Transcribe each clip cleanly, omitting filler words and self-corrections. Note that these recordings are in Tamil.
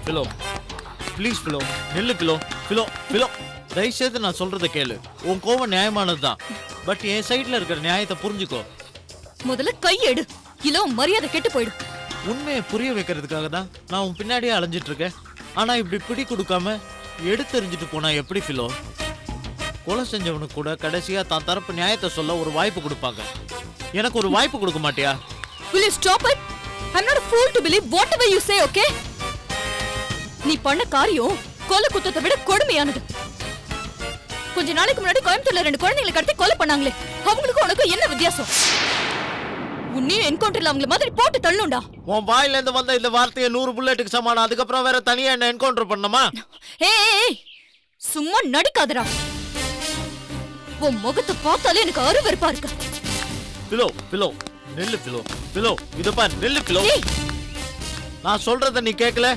பிலோ ப்ளீஸ் பிலோ, நில்லு பிலோ. பிலோ பிலோ தயவுசெய்து நான் சொல்றத கேளு. உன் கோவம் நியாயமானதுதான், பட் என் சைட்ல இருக்கிற நியாயத்தை புரிஞ்சுக்கோ. முதல்ல கை எடு, இல்ல உன் மரியாதை கெட்டு போயிடும். உண்மையை புரிய வைக்கிறதுக்காக தான் நான் உன் பின்னாடியே அலைஞ்சிட்டு இருக்கேன். ஆனா இப்படி பிடி கொடுக்காம எடுத்தெறிஞ்சிட்டு போனா எப்படி பிலோ? கொலை செஞ்சவனுக்கு கூட கடைசியா தான் தரப்பு நியாயத்தை சொல்ல ஒரு வாய்ப்பு கொடுப்பாங்க. எனக்கு ஒரு வாய்ப்பு கொடுக்க மாட்டியா? Will you stop it? I'm not a fool to believe whatever you say, okay? நீ பண்ண காரியம் கொலை குத்தத்தை விட கொடுமையானது. கொஞ்ச நாளைக்கு முன்னாடி கோயம்புத்தூர்ல 2 குழந்தைகளை கடத்தி கொலை பண்ணாங்களே, அவங்களுக்கு உனக்கு என்ன வித்தியாசம்? உன்னையும் என்கவுண்டர்ல அவங்கள மாதிரி போட்டு தள்ளுண்டா. உன் வாயில இருந்து வந்த இந்த வார்த்தையை 100 புல்லட்டுக்கு சமானம். அதுக்கப்புறம் வேற தனியா என்ன என்கவுண்டர் பண்ணணுமா? ஏய், சும்மா நடிக்காதடா. உன் முகத்தை பார்த்தாலே எனக்கு அருவருப்பா இருக்கு. பிலோ பிலோ நெல்லு பிலோ. பிலோ இத பாரு, நெல்லு பிலோ. நான் சொல்றத நீ கேட்கல,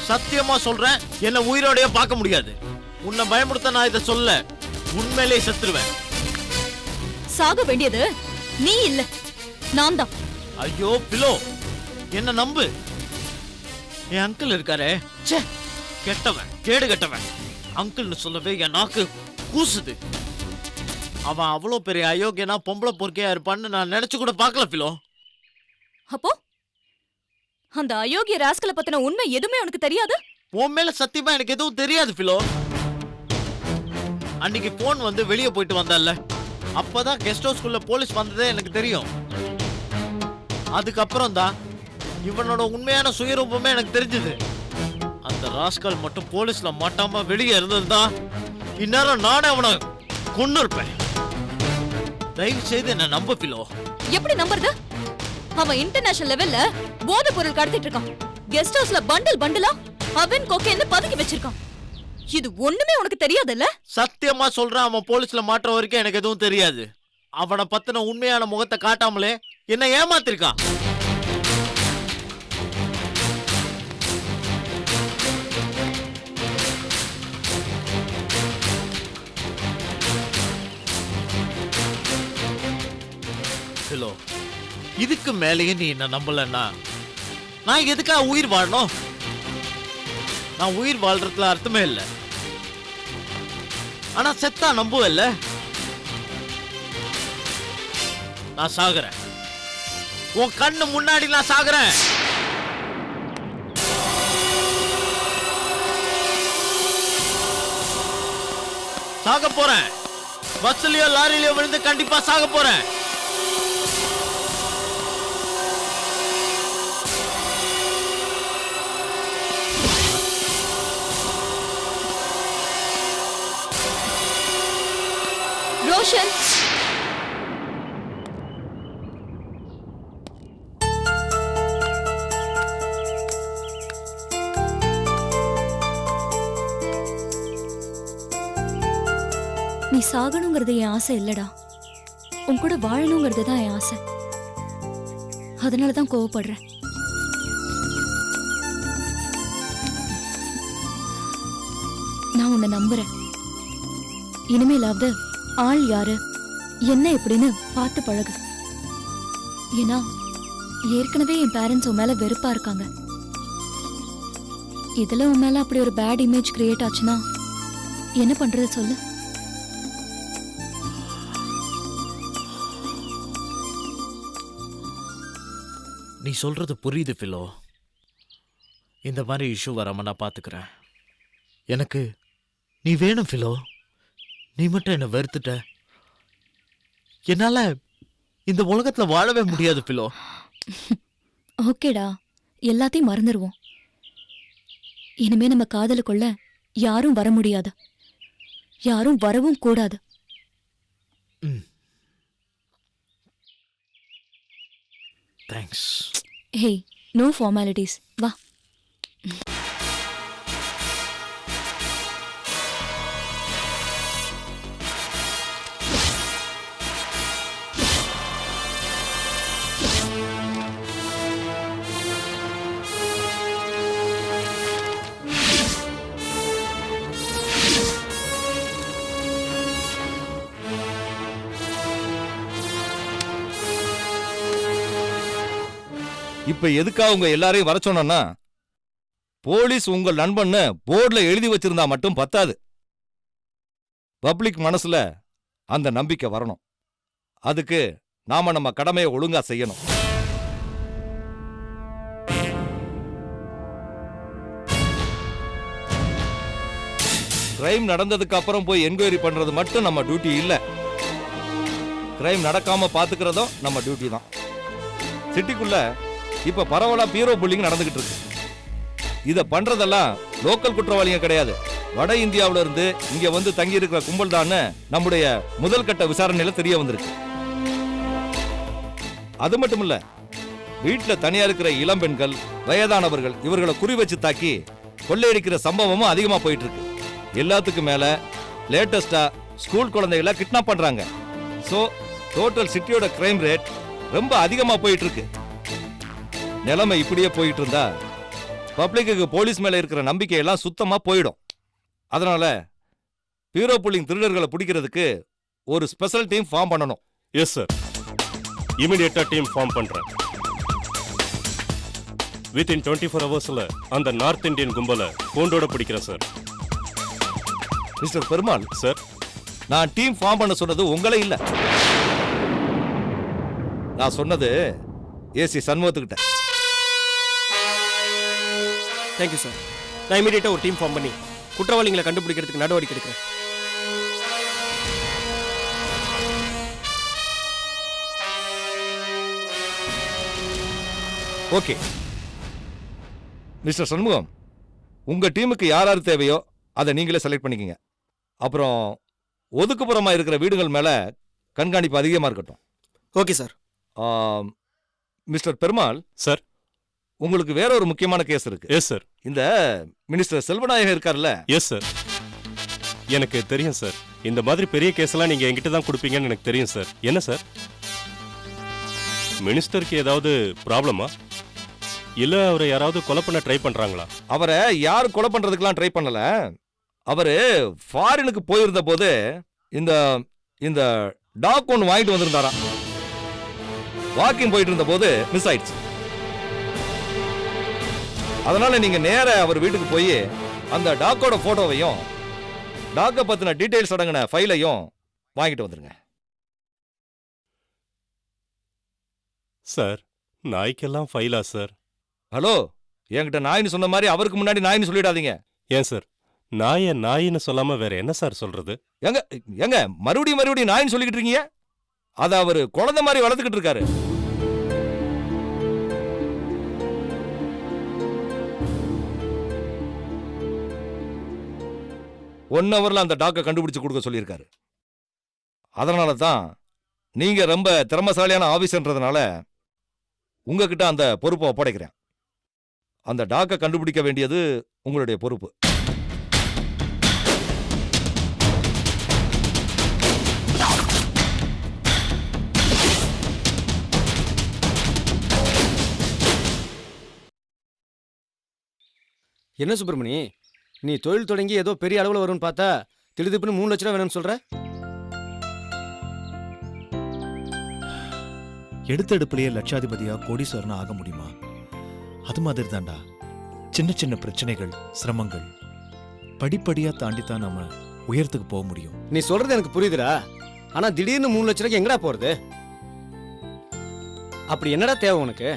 சத்தியமா சொல்றேன், என்ன உயிரோடயே பார்க்க முடியாது. உன்னை பயமுடுத்த நான் இதை சொல்ல, உண்மையிலே செத்துருவேன். சாக வேண்டியது நீ இல்ல, நான் தான். ஐயோ பிலோ, என்ன நம்பு. என் அங்கிள் இருக்காரே, ச்சே, கெட்டவன், கேடு கெட்டவன். அங்கிள்னு சொல்லவே என் நாக்கு கூசுது. அவன் அவ்வளோ பெரிய அயோக்கியனா பொம்பளை பொறுக்கையா இருப்பான்னு நான் நினைச்சு கூட பார்க்கல பிலோ. அப்போ அந்த அயோக்கிய ராஸ்கலை பத்தின உண்மை எதுவுமே உனக்கு தெரியாது? உன் மேல சத்தியமா எனக்கு எதுவும் தெரியாது பிலோ. அன்னைக்கு போன் வந்து வெளியே போயிட்டு வந்தல்ல, அப்பதான் கெஸ்ட் ஹவுஸ்குள்ள போலீஸ் வந்ததே எனக்கு தெரியும். அதுக்கப்புறம் தான் இவனோட உண்மையான சுயரூபமே எனக்கு தெரிஞ்சது. அந்த ராஸ்கல் மட்டும் போலீஸ்ல மாட்டாம வெளியே இருந்ததுதான் இந்நேரம் நானே அவனை கொண்டு இருப்பேன். தயவு செய்து என்ன நம்ப பிலோ. எப்படி நம்புறது? அவன் இன்டர்நேஷனல் லெவல்ல போதை பொருள் கடத்திட்டு இருக்கான். கெஸ்ட் ஹவுஸ்ல பண்டல் பண்டலா அவன் கொக்கைன்னு பதுக்கி வச்சிருக்கான். இது ஒண்ணுமே உனக்கு தெரியாதுல்ல? சத்தியமா சொல்றேன், அவன் போலீஸ்ல மாட்டுற வரைக்கும் எனக்கு எதுவும் தெரியாது. அவனை பத்தின உண்மையான முகத்தை காட்டாமலே என்ன ஏமாத்திருக்கான். ஹலோ, இதுக்கு மேலேயே நீ என்ன நம்பலன்னா நான் எதுக்காக உயிர் வாழணும்? நான் உயிர் வாழ்றதுல அர்த்தமே இல்லை. ஆனா செத்தா நம்புவல்ல. நான் சாகுறேன், உன் கண்ணு முன்னாடி நான் சாகுறேன். சாக போறேன். பஸ்லயோ லாரிலயோ விழுந்து கண்டிப்பா சாக போறேன். ரோஷன், நீ சாகணுங்கிறது என் ஆசை இல்லடா, உன் கூட வாழணுங்கிறது தான் என் ஆசை. அதனாலதான் கோவப்படுறேன். நான் உன்னை நம்புறேன். இனிமேலாவது ஆள் யாரு என்ன எப்படின்னு பார்த்து பழகு. ஏன்னா ஏற்கனவே என் பேரண்ட்ஸ் உன் மேல வெறுப்பா இருக்காங்க. இதுல உன் மேல அப்படி ஒரு பேட் இமேஜ் கிரியேட் ஆச்சுன்னா என்ன பண்றது சொல்லு? நீ சொல்றது புரியுது பிலோ. இந்த மாதிரி இஷ்யூ வராம நான் பாத்துக்கிறேன். எனக்கு நீ வேணும் பிலோ. நீ மட்டும் என்ன வெறுத்துட்ட, என்னால இந்த உலகத்துல வாழவே முடியாது பிலோ. ஓகேடா, எல்லாத்தையும் மறந்துடுவோம். இனிமே நம்ம காதலுக்குள்ள யாரும் வர முடியாது, யாரும் வரவும் கூடாது. தேங்க்ஸ். ஹேய், நோ ஃபார்மாலிட்டிஸ், வா. இப்ப எதுக்காக உங்க எல்லாரையும் வர சொன்னா, போலீஸ் உங்கள் நண்பன்னு போர்டுல எழுதி வச்சிருந்தா மட்டும் பத்தாது. பப்ளிக் மனசுல அந்த நம்பிக்கை வரணும். அதுக்கு நாம நம்ம கடமையை ஒழுங்கா செய்யணும். கிரைம் நடந்ததுக்கு அப்புறம் போய் என்கொயரி பண்றது மட்டும் நம்ம டியூட்டி இல்ல. கிரைம் நடக்காம பாத்துக்கிறதும் நம்ம டியூட்டி தான். சிட்டிக்குள்ள இப்ப பரவலா பீரோ புல்லிங் நடந்துகிட்டு இருக்கு. இத பண்றதெல்லாம் லோக்கல் குற்றவாளிங்க கிடையாது, வட இந்தியாவில இருந்து இங்க வந்து தங்கி இருக்கிற கும்பல் தான் நம்முடைய முதல் கட்ட விசாரணையில தெரிய வந்திருக்கு. அது மட்டும் இல்ல, வீட்டுல தனியா இருக்கிற இளம்பெண்கள், வயதானவர்கள் இவர்களை குறி வச்சு தாக்கி கொள்ளையடிக்கிற சம்பவமும் அதிகமா போயிட்டு இருக்கு. எல்லாத்துக்கும் மேல லேட்டஸ்டா ஸ்கூல் குழந்தைகளை கிட்னாப் பண்றாங்க. சோ டோட்டல் சிட்டியோட கிரைம் ரேட் ரொம்ப அதிகமா போயிட்டு இருக்கு. நிலைமை இப்படியே போயிட்டு இருந்தா பப்ளிக்கு போலீஸ் மேல இருக்கிற நம்பிக்கை எல்லாம் சுத்தமா போயிடும். அதனால பீரோ புல்லிங் திருடர்களை பிடிக்கிறதுக்கு ஒரு ஸ்பெஷல் டீம் ஃபார்ம் பண்ணணும். எஸ் சார், இமிடியேட்டா டீம் ஃபார்ம் பண்றேன். வித்தின் 24 ஹவர்ஸ்ல அந்த நார்த் இந்தியன் கும்பலை கூண்டோட பிடிக்கிறேன் சார். மிஸ்டர் பெருமாள் சார், நான் டீம் ஃபார்ம் பண்ண சொன்னது உங்களே இல்ல, நான் சொன்னது ஏசி சண்முகத்துக்கிட்ட. Thank you sir. நான் இமீடியட்டா ஒரு டீம் ஃபார்ம் பண்ணி குற்றவாளிகளை கண்டுபிடிக்கிறதுக்கு நடவடிக்கை எடுக்கிறேன். ஓகே மிஸ்டர் சண்முகம், உங்க டீமுக்கு யார் யார் தேவையோ அதை நீங்களே செலக்ட் பண்ணிக்கங்க. அப்புறம் ஒதுக்குப்புறமா இருக்கிற வீடுகள் மேல கண்காணிப்பு அதிகமா இருக்கட்டும். Okay sir. Mister Perumal sir. உங்களுக்கு வேற ஒரு முக்கியமான கேஸ் இருக்கு. Yes sir. இந்த மினிஸ்டர் செல்வநாயகம் இருக்கார்ல? எஸ் சார், எனக்கு தெரியும் சார். இந்த மாதிரி பெரிய கேஸ் எல்லாம் நீங்க என்கிட்ட தான் கொடுப்பீங்கன்னு எனக்கு தெரியும் சார். என்ன சார், மினிஸ்டருக்கு ஏதாவது ப்ராப்ளமா? இல்ல அவரை யாராவது கொலை பண்ண ட்ரை பண்றாங்களா? அவரை யார் கொலை பண்றதுக்கெல்லாம் ட்ரை பண்ணல. அவரு ஃபாரினுக்கு போயிருந்த போது இந்த இந்த டாக் ஒன்று வாங்கிட்டு வந்திருந்தாராம். வாக்கிங் போயிட்டு இருந்த போது மிஸ் ஆயிடுச்சு. அதனால நீங்க நேர அவர் வீட்டுக்கு போய் அந்த டாக்கோட போட்டோவையும் டாக்க பத்தின டீடைல்ஸ் அடங்கின ஃபைலையும் வாங்கிட்டு வந்துருங்க. சார், நாய்க்கெல்லாம் ஃபைலா சார்? ஹலோ, என்கிட்ட நாயின்னு சொன்ன மாதிரி அவருக்கு முன்னாடி நாயின்னு சொல்லிடாதீங்க. ஏன் சார், நாயை நாயின்னு சொல்லாம வேற என்ன சார் சொல்றது? எங்க எங்க மறுபடியும் நாயின்னு சொல்லிக்கிட்டு இருக்கீங்க? அதை அவரு குழந்தை மாதிரி வளர்த்துக்கிட்டு இருக்காரு. ஒன் ஹவர்ல அந்த டாக்கை கண்டுபிடிச்சு கொடுக்க சொல்லியிருக்காரு. அதனால தான் நீங்க ரொம்ப திறமசாலியான ஆபீஸ்ன்றதுனால உங்ககிட்ட அந்த பொறுப்பை ஒப்படைக்கிறேன். அந்த டாக்கை கண்டுபிடிக்க வேண்டியது உங்களுடைய பொறுப்பு. என்ன சுப்பிரமணி, நீ தொழில் தொடங்கி ஏதோ பெரிய அளவில் வரும்னு பார்த்தா திடுதிப்புன்னு 3 லட்ச ரூபா வேணும்னு சொல்ற? எடுத்தெடுப்புலயே லட்சாதிபதியா கோடீஸ்வரனா ஆக முடியுமா? அது மாதிரி தான்டா சின்ன சின்ன பிரச்சனைகள், சிரமங்கள் படிப்படியா தாண்டித்தான் நம்ம உயரத்துக்கு போக முடியும். நீ சொல்றது எனக்கு புரியுதுடா. ஆனா திடீர்னு 3 லட்ச ரூபாய்க்கு எங்கடா போறது? அப்படி என்னடா தேவை உனக்கு?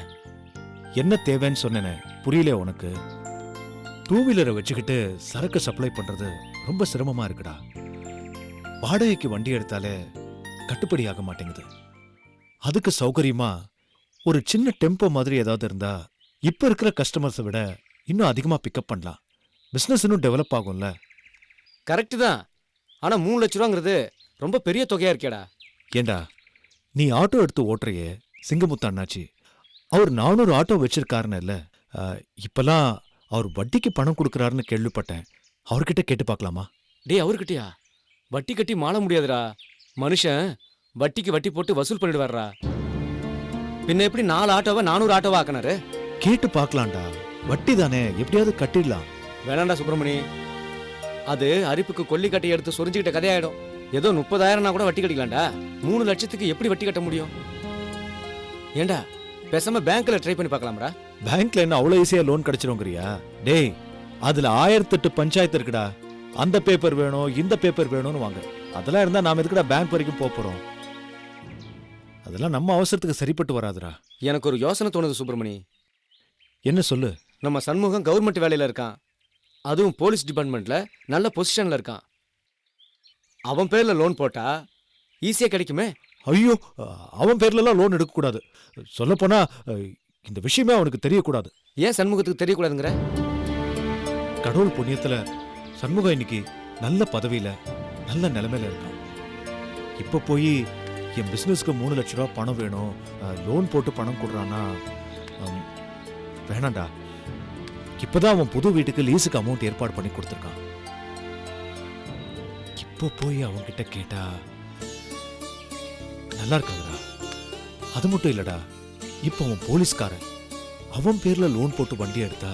என்ன தேவைன்னு சொன்னேனே, புரியல உனக்கு? 2 வீலரை வச்சுக்கிட்டு சரக்கு சப்ளை பண்றது ரொம்ப சிரமமா இருக்குடா. வாடகைக்கு வண்டி எடுத்தாலே கட்டுப்படி ஆக மாட்டேங்குது. அதுக்கு சௌகரியமா ஒரு சின்ன டெம்போ மாதிரி ஏதாவது இருந்தா இப்ப இருக்கிற கஸ்டமர்ஸை விட இன்னும் அதிகமா பிக்கப் பண்ணலாம். பிசினஸ் இன்னும் டெவலப் ஆகும்ல. கரெக்டு தான். ஆனா 3 லட்ச ரூபாங்கிறது ரொம்ப பெரிய தொகையா இருக்கேடா. ஏண்டா, நீ ஆட்டோ எடுத்து ஓட்டுறையே சிங்கமுத்து அண்ணாச்சி, அவர் 400 ஆட்டோ வச்சிருக்காருன்னு இல்ல. இப்பெல்லாம் அவர் வட்டிக்கு பணம் கொடுக்கறாருன்னு கேள்விப்பட்டேன். அவர்கிட்ட கேட்டு பார்க்கலாமா? டேய், அவர்கிட்டயா? வட்டி கட்டி மாள முடியாதுடா. மனுஷன் வட்டிக்கு வட்டி போட்டு வசூல் பண்ணிடுவாரா. பின்ன எப்படி 4 ஆட்டோவை 400 ஆட்டோவா ஆக்கினாரு? கேட்டு பார்க்கலாம்டா. வட்டி தானே, எப்படியாவது கட்டிடலாம். வேணாண்டா சுப்பிரமணி, அது அரிப்புக்கு கொல்லி கட்டையை எடுத்து சொரிஞ்சுக்கிட்ட கதையாயிடும். ஏதோ 30,000 கூட வட்டி கட்டிக்கலாம்டா. 3 லட்சத்துக்கு எப்படி வட்டி கட்ட முடியும்? ஏண்டா, பேசாம பேங்க்ல ட்ரை பண்ணி பார்க்கலாம்டா. பேங்க்ல என்ன அவ்வளவு ஈஸியா லோன் கிடைச்சிருங்கிறியா? டேய், அதுல 1008 பஞ்சாயத்து இருக்குடா. அந்த பேப்பர் வேணும், இந்த பேப்பர் வேணும்னு வாங்க. அதெல்லாம் இருந்தா நாம எதுக்குடா பேங்க் வரைக்கும் போறோம்? அதெல்லாம் நம்ம அவசரத்துக்கு சரிப்பட்டு வராதுடா. எனக்கு ஒரு யோசனை தோணுது சுப்பிரமணி. என்ன சொல்லு? நம்ம சண்முகம் கவர்மெண்ட் வேலையில இருக்கான், அதுவும் போலீஸ் டிபார்ட்மெண்ட்ல நல்ல பொசிஷன்ல இருக்கான். அவன் பேர்ல லோன் போட்டா ஈஸியா கிடைக்குமே. ஐயோ, அவன் பேர்ல எல்லாம் லோன் எடுக்க கூடாது. சொல்ல போனா இந்த விஷயமே அவனுக்கு தெரியக்கூடாது. ஏன் சண்முகத்துக்கு தெரியக்கூடாதுங்கிற? கடவுள் புண்ணியத்துல சண்முகம் இன்னைக்கு நல்ல பதவியில நல்ல நிலைமையில இருக்கான். இப்ப போய் என் பிசினஸ்க்கு 3 லட்சம் ரூபாய் பணம் வேணும், லோன் போட்டு பணம் கொடுறான்னா வேணாண்டா. இப்பதான் அவன் புது வீட்டுக்கு லீஸுக்கு அமௌண்ட் ஏற்பாடு பண்ணி கொடுத்துருக்கான். இப்போ போய் அவன்கிட்ட கேட்டா நல்லா இருக்காதுடா. அது மட்டும் இல்லடா, இப்ப அவன் போலீஸ்காரன். அவன் பேர்ல லோன் போட்டு வண்டி எடுத்தா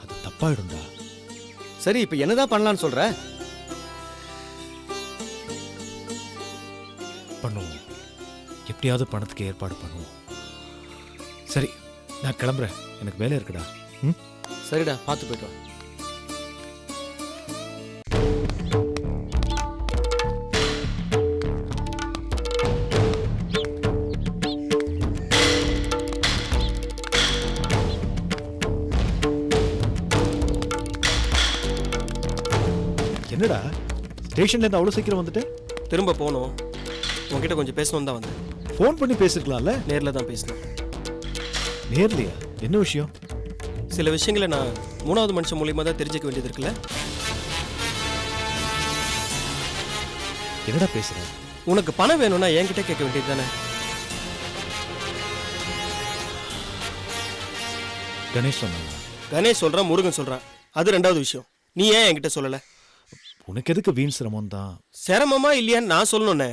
அது தப்பாயிடும்டா. சரி, இப்ப என்னதான் பண்ணலாம்னு சொல்ற? பண்ணுவோம், எப்படியாவது பணத்துக்கு ஏற்பாடு பண்ணுவோம். சரி, நான் கிளம்புறேன், எனக்கு வேலை இருக்குடா. சரிடா, பார்த்து போயிட்டு வா. என்னடா ஸ்டேஷன்ல இருந்து அவ்வளவு சீக்கிரம் வந்துட்டு? திரும்ப போகணும், உங்ககிட்ட கொஞ்சம் பேசணும் தான் வந்தேன். ஃபோன் பண்ணி பேசிருக்கலாம்ல? நேரில் தான் பேசணும். நேர்லையா? என்ன விஷயம்? சில விஷயங்களை நான் 3வது மனுஷன் மூலியமா தான் தெரிஞ்சுக்க வேண்டியது இருக்குல்ல. என்னடா பேசுற? உனக்கு பணம் வேணும்னா என்கிட்ட கேட்க வேண்டியது தானே. கணேஷ் சொன்னாங்க. கணேஷ் சொல்றான், முருகன் சொல்றான், அது 2வது விஷயம். நீ ஏன் என்கிட்ட சொல்லல? உனக்கு எதுக்கு வீண் சிரமம் தான்? சிரமமா இல்லையான்னு நான் சொல்லணும்னே,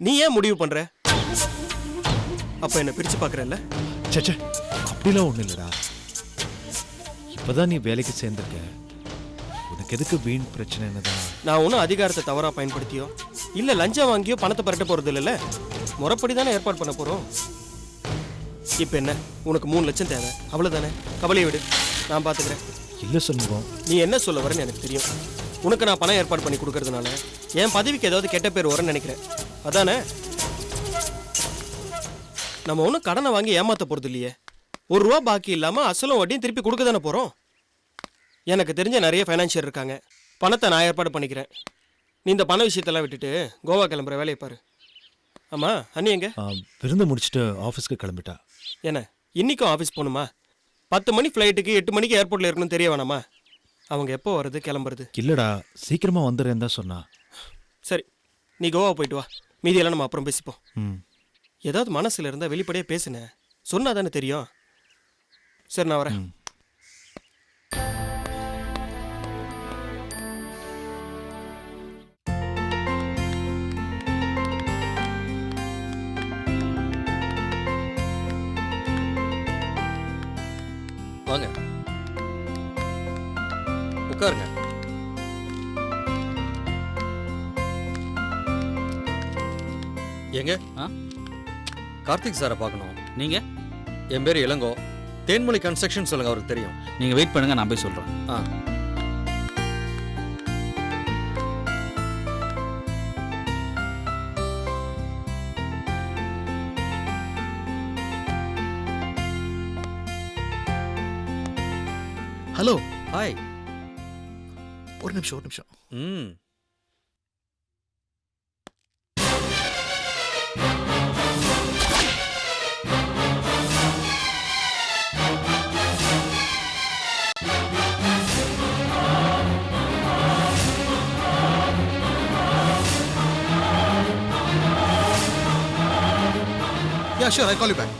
நீ ஏன் முடிவு பண்ற? அப்ப என்ன பிரிச்சு பாக்குறல்ல? சச்சே, அப்படிலாம் ஒண்ணு இல்லடா. இப்பதான் நீ வேலைக்கு சேர்ந்திருக்க, உனக்கு எதுக்கு வீண் பிரச்சனைன்னு தான். நான் ஒன்றும் அதிகாரத்தை தவறா பயன்படுத்தியோ இல்ல லஞ்சம் வாங்கியோ பணத்தை பரட்ட போறது இல்லைல்ல. முறைப்படி தானே ஏற்பாடு பண்ண போறோம். இப்ப என்ன, உனக்கு 3 லட்சம் தேவை, அவ்வளவுதானே? கவலையை விடு, நான் பாத்துக்கிறேன். இல்ல சண்முகம், நீ என்ன சொல்ல வரேன்னு எனக்கு தெரியும். உனக்கு நான் பணம் ஏற்பாடு பண்ணி கொடுக்கறதுனால என் பதவிக்கு ஏதாவது கெட்ட பேர் வரேன்னு நினைக்கிறேன், அதானே? நம்ம ஒன்றும் கடனை வாங்கி ஏமாத்த போறது இல்லையே. ₹1 பாக்கி இல்லாம அசலும் வட்டியும் திருப்பி கொடுக்க தானே போறோம். எனக்கு தெரிஞ்ச நிறைய ஃபைனான்சியர் இருக்காங்க, பணத்தை நான் ஏற்பாடு பண்ணிக்கிறேன். நீ இந்த பண விஷயத்தெல்லாம் விட்டுட்டு கோவா கிளம்புற வேலையை பாரு. ஆமா, அண்ணி எங்க? விருந்து முடிச்சுட்டு ஆஃபீஸ்க்கு கிளம்பிட்டா. என்ன, இன்னைக்கும் ஆஃபீஸ் போகணுமா? 10 மணி ஃப்ளைட்டுக்கு 8 மணிக்கு ஏர்போர்ட்ல இருக்கணும்னு தெரிய வேணாமா? அவங்க எப்போ வர்றது கிளம்புறது? இல்லடா, சீக்கிரமா வந்துடுறேன் தான் சொன்னா. சரி, நீ கோவா போயிட்டு வா, மீதியெல்லாம் நம்ம அப்புறம் பேசிப்போம். ம். ஏதாவது மனசுல இருந்தா வெளிப்படையா பேசுனேன், சொன்னா தானே தெரியும். சரி, நான் வரேன். வாங்க, உட்காருங்க. எங்க? கார்த்திக் சாரை பார்க்கணும். நீங்க? என் பேர் இளங்கோ. தேன்மொழி கன்ஸ்ட்ரக்ஷன் சொல்லுங்க, அவருக்கு தெரியும். நீங்க வெயிட் பண்ணுங்க, நான் போய் சொல்றேன். ஹலோ. ஹாய். ஒரு நிமிஷம். ம். Yeah, sure, I'll call you back.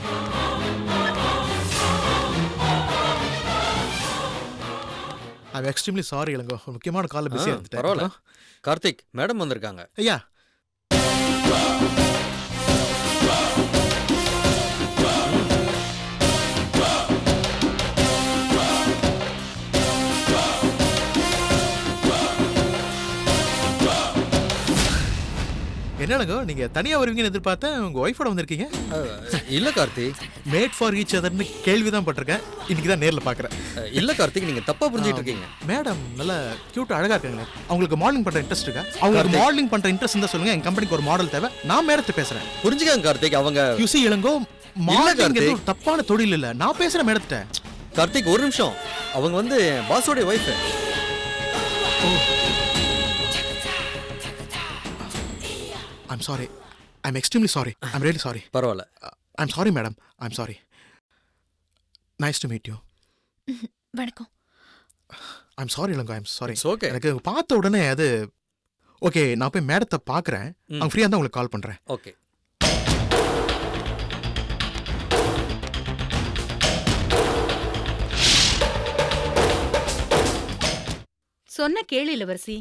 I'm extremely sorry, Ilango. முக்கியமான கால்ல பிஸியா இருந்துட்டேன். பரவாயில்ல. கார்த்திக், மேடம் வந்திருக்காங்க. ஐயா. என்னங்க நீங்க தனியா வருவீங்கன்னு எதிர்பார்த்தேன், உங்க ஒய்ஃபோட வந்திருக்கீங்க. இல்ல கார்த்திக், மேட் ஃபார் ஈச் அதர்னு கேள்விதான் பட்டிருக்கேன், இன்னைக்கு தான் நேர்ல பாக்குறேன். இல்ல கார்த்திக், நீங்க தப்பா புரிஞ்சிட்டு இருக்கீங்க. மேடம் நல்ல கியூட் அழகா இருக்காங்களே, அவங்களுக்கு மாடலிங் பண்ற இன்ட்ரெஸ்ட் இருக்கா? அவங்களுக்கு மாடலிங் பண்ற இன்ட்ரெஸ்ட் இருந்தா சொல்லுங்க, என் கம்பெனிக்கு ஒரு மாடல் தேவை, நான் மேடத்தை பேசுறேன். புரிஞ்சுக்காங்க கார்த்திக், அவங்க you see Ilango, modelling Karthik. ஒரு தப்பான தொழில் இல்ல, நான் பேசுறேன் மேடத்தை. கார்த்திக் ஒரு நிமிஷம், அவங்க வந்து பாஸோட wife. I'm sorry. I'm extremely sorry. I'm really sorry. பரவாயில்ல. I'm sorry madam. I'm sorry. Nice to meet you. வணக்கம். I'm sorry Ilango, I'm sorry. It's okay. எனக்கு பார்த்த உடனே அது ஓகே, நான் போய் மேடத்தை பார்க்குறேன், அவங்க ஃப்ரீயாக இருந்தால் உங்களுக்கு கால் பண்ணுறேன். ஓகே. சொன்ன கேளு இளவரசி,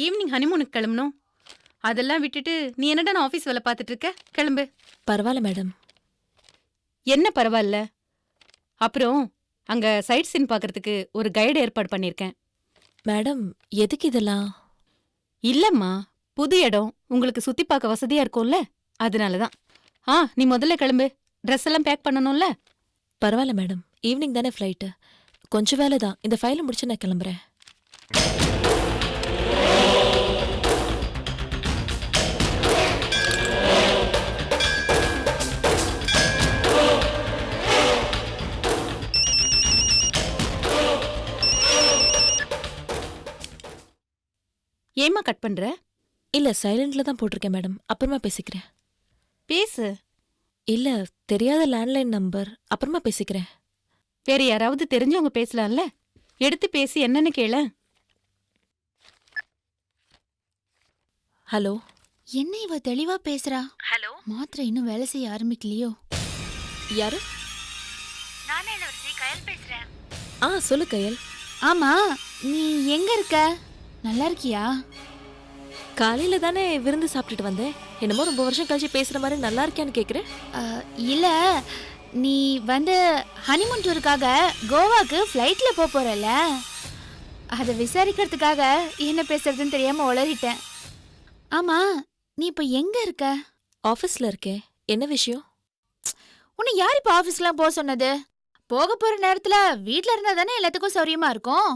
ஈவினிங் ஹனிமூனுக்கு கிளம்பணும். அதெல்லாம் விட்டுட்டு நீ என்னடா நான் ஆஃபீஸ் வேலை பார்த்துட்டு இருக்க? கிளம்பு. பரவாயில்ல மேடம். என்ன பரவாயில்ல? அப்புறம் அங்க சைட் சீன் பார்க்கறதுக்கு ஒரு கைடு ஏற்பாடு பண்ணியிருக்கேன். மேடம் எதுக்கு இதெல்லாம்? இல்லம்மா, புது இடம், உங்களுக்கு சுத்தி பார்க்க வசதியா இருக்கும்ல, அதனாலதான். நீ முதல்ல கிளம்பு, ட்ரெஸ் எல்லாம் பேக் பண்ணணும்ல. பரவாயில்ல மேடம், ஈவினிங் தானே ஃப்ளைட்டு, கொஞ்சம் வேலை தான், இந்த ஃபைலை முடிச்சு நான் கிளம்புறேன். ஏம்மா கட் பண்ற? இல்ல சைலண்ட்ல தான் போட்டிருக்கேன் மேடம், அப்புறமா பேசிக்கிறேன். பேசு. இல்ல தெரியாத லேண்ட்லைன் நம்பர், அப்புறமா பேசிக்கிறேன். வேற யாராவது தெரிஞ்சவங்க பேசலாம்ல, எடுத்து பேசி என்னன்னு கேள. ஹலோ. என்ன இவ தெளிவா பேசுறா? ஹலோ. மாத்திரை இன்னும் வேலை செய்ய ஆரம்பிக்கலையோ? யாரு? நானே இளவரசி கயல் பேசுறேன். சொல்லு கயல். ஆமா, நீ எங்க இருக்க? நல்லா இருக்கியா? காலையில தானே விருந்து சாப்பிட்டுட்டு வந்தேன், என்னமோ ரொம்ப வருஷம் கழிச்சு பேசுற மாதிரி நல்லா இருக்கியான்னு கேக்குறேன். இல்ல, நீ வந்து ஹனிமூன் டூருக்காக கோவாக்கு ஃப்ளைட்ல போறல, அதை விசாரிக்கிறதுக்காக என்ன பேசுறதுன்னு தெரியாம உளறிட்டேன். ஆமா, நீ இப்ப எங்க இருக்க? ஆபீஸ்ல இருக்கேன். என்ன விஷயம்? உன்னை யார் இப்ப ஆபீஸ்லாம் போக சொன்னது? போக போற நேரத்துல வீட்ல இருந்தா தானே எல்லாத்துக்கும் சௌரியமா இருக்கும்.